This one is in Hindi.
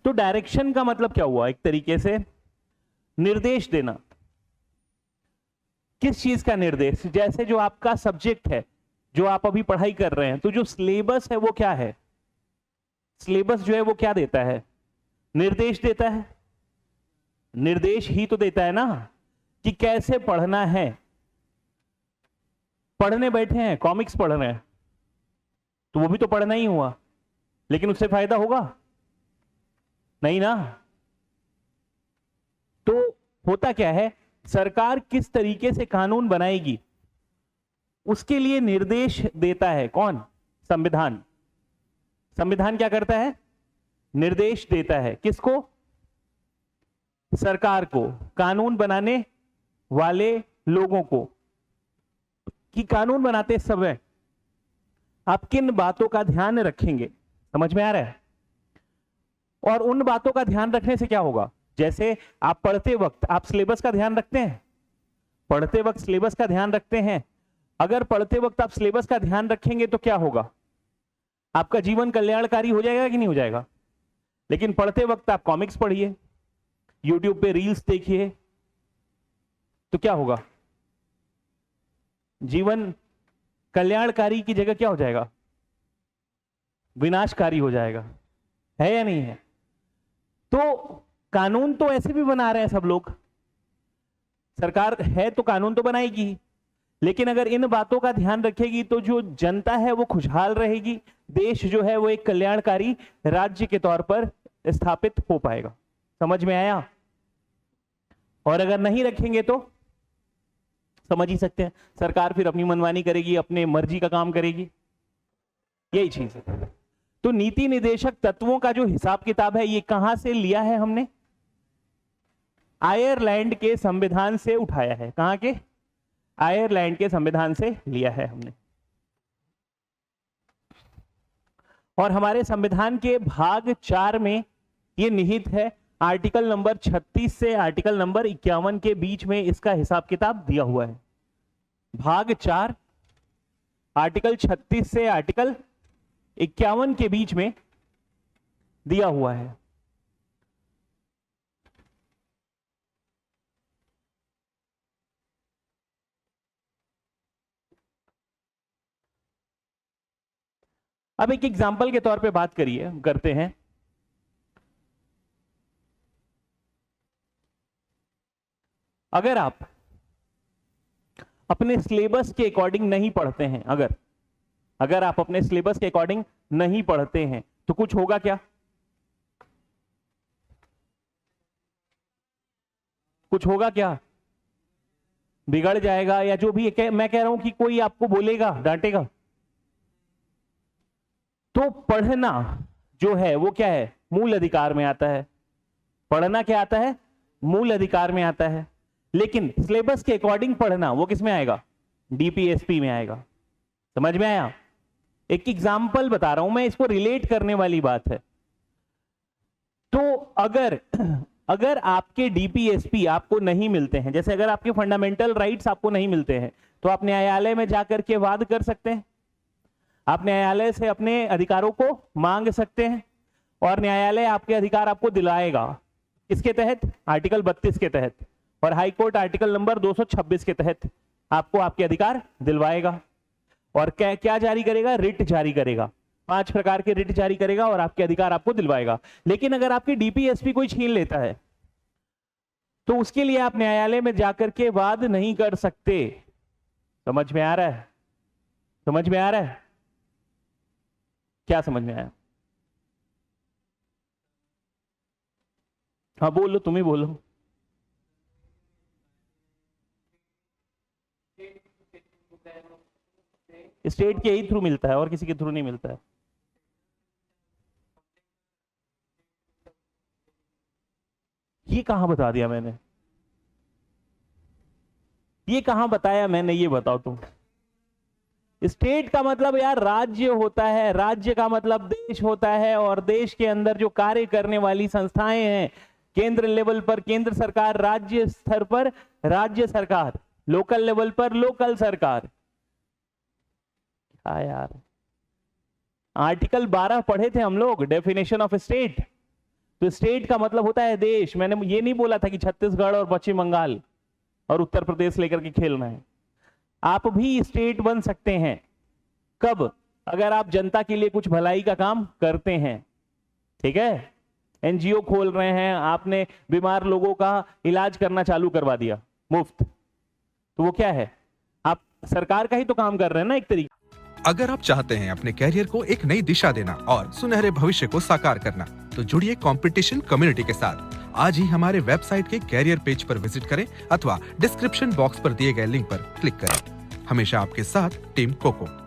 तो डायरेक्शन का मतलब क्या हुआ? एक तरीके से निर्देश देना। किस चीज का निर्देश? जैसे जो आपका सब्जेक्ट है, जो आप अभी पढ़ाई कर रहे हैं, तो जो सिलेबस है वो क्या है? सिलेबस जो है वो क्या देता है? निर्देश देता है। निर्देश ही तो देता है ना कि कैसे पढ़ना है। पढ़ने बैठे हैं, कॉमिक्स पढ़ रहे हैं, तो वो भी तो पढ़ना ही हुआ, लेकिन उससे फायदा होगा नहीं ना। तो होता क्या है, सरकार किस तरीके से कानून बनाएगी उसके लिए निर्देश देता है। कौन? संविधान। संविधान क्या करता है? निर्देश देता है। किसको? सरकार को, कानून बनाने वाले लोगों को, कि कानून बनाते समय आप किन बातों का ध्यान रखेंगे। समझ में आ रहा है? और उन बातों का ध्यान रखने से क्या होगा? जैसे आप पढ़ते वक्त आप सिलेबस का ध्यान रखते हैं, पढ़ते वक्त सिलेबस का ध्यान रखते हैं। अगर पढ़ते वक्त आप सिलेबस का ध्यान रखेंगे तो क्या होगा? आपका जीवन कल्याणकारी हो जाएगा कि नहीं हो जाएगा? लेकिन पढ़ते वक्त आप कॉमिक्स पढ़िए, यूट्यूब पे रील्स देखिए, तो क्या होगा? जीवन कल्याणकारी की जगह क्या हो जाएगा? विनाशकारी हो जाएगा। है या नहीं है? तो कानून तो ऐसे भी बना रहे हैं सब लोग, सरकार है तो कानून तो बनाएगी, लेकिन अगर इन बातों का ध्यान रखेगी तो जो जनता है वो खुशहाल रहेगी, देश जो है वो एक कल्याणकारी राज्य के तौर पर स्थापित हो पाएगा। समझ में आया? और अगर नहीं रखेंगे तो समझ ही सकते हैं, सरकार फिर अपनी मनमानी करेगी, अपने मर्जी का काम करेगी। यही चीज है। तो नीति निर्देशक तत्वों का जो हिसाब किताब है ये कहां से लिया है हमने? आयरलैंड के संविधान से उठाया है। कहां के? आयरलैंड के संविधान से लिया है हमने। और हमारे संविधान के भाग 4 में ये निहित है। आर्टिकल नंबर 36 से आर्टिकल नंबर 51 के बीच में इसका हिसाब किताब दिया हुआ है। भाग 4 आर्टिकल 36 से आर्टिकल 51 के बीच में दिया हुआ है। अब एक एग्जाम्पल के तौर पे बात करते हैं। अगर आप अपने सिलेबस के अकॉर्डिंग नहीं पढ़ते हैं, अगर आप अपने सिलेबस के अकॉर्डिंग नहीं पढ़ते हैं तो कुछ होगा क्या? कुछ होगा क्या? बिगड़ जाएगा, या जो भी मैं कह रहा हूं कि कोई आपको बोलेगा, डांटेगा। तो पढ़ना जो है वो क्या है? मूल अधिकार में आता है। पढ़ना क्या आता है? मूल अधिकार में आता है। लेकिन सिलेबस के अकॉर्डिंग पढ़ना वो किस में आएगा? डीपीएसपी में आएगा। समझ में आया? एक एग्जाम्पल बता रहा हूं मैं, इसको रिलेट करने वाली बात है। तो अगर आपके डीपीएसपी आपको नहीं मिलते हैं, जैसे अगर आपके फंडामेंटल राइट्स आपको नहीं मिलते हैं, तो आप न्यायालय में जाकर के वाद कर सकते हैं। आप न्यायालय से अपने अधिकारों को मांग सकते हैं और न्यायालय आपके अधिकार आपको दिलाएगा। किसके तहत? आर्टिकल 32 के तहत। और हाई कोर्ट आर्टिकल नंबर 226 के तहत आपको आपके अधिकार दिलवाएगा। और क्या जारी करेगा? रिट जारी करेगा। 5 प्रकार के रिट जारी करेगा और आपके अधिकार आपको दिलवाएगा। लेकिन अगर आपकी डीपीएसपी कोई छीन लेता है तो उसके लिए आप न्यायालय में जाकर के वाद नहीं कर सकते। समझ में आ रहा है? समझ में आ रहा है? क्या समझ में आया? हाँ बोलो, तुम ही बोलो। स्टेट के ही थ्रू मिलता है और किसी के थ्रू नहीं मिलता है। ये कहां बता दिया मैंने? ये कहां बताया मैंने? ये बताओ तुम। स्टेट का मतलब यार राज्य होता है, राज्य का मतलब देश होता है, और देश के अंदर जो कार्य करने वाली संस्थाएं हैं, केंद्र लेवल पर केंद्र सरकार, राज्य स्तर पर राज्य सरकार, लोकल लेवल पर लोकल सरकार। क्या यार, आर्टिकल 12 पढ़े थे हम लोग, डेफिनेशन ऑफ स्टेट। तो स्टेट का मतलब होता है देश। मैंने ये नहीं बोला था कि छत्तीसगढ़ और पश्चिम बंगाल और उत्तर प्रदेश लेकर के खेलना है। आप भी स्टेट बन सकते हैं। कब? अगर आप जनता के लिए कुछ भलाई का काम करते हैं। ठीक है, एनजीओ खोल रहे हैं, आपने बीमार लोगों का इलाज करना चालू करवा दिया मुफ्त, तो वो क्या है? आप सरकार का ही तो काम कर रहे हैं ना एक तरीके। अगर आप चाहते हैं अपने कैरियर को एक नई दिशा देना और सुनहरे भविष्य को साकार करना, तो जुड़िए कंपटीशन कम्युनिटी के साथ। आज ही हमारे वेबसाइट के कैरियर पेज पर विजिट करें अथवा डिस्क्रिप्शन बॉक्स पर दिए गए लिंक पर क्लिक करें। हमेशा आपके साथ टीम कोको।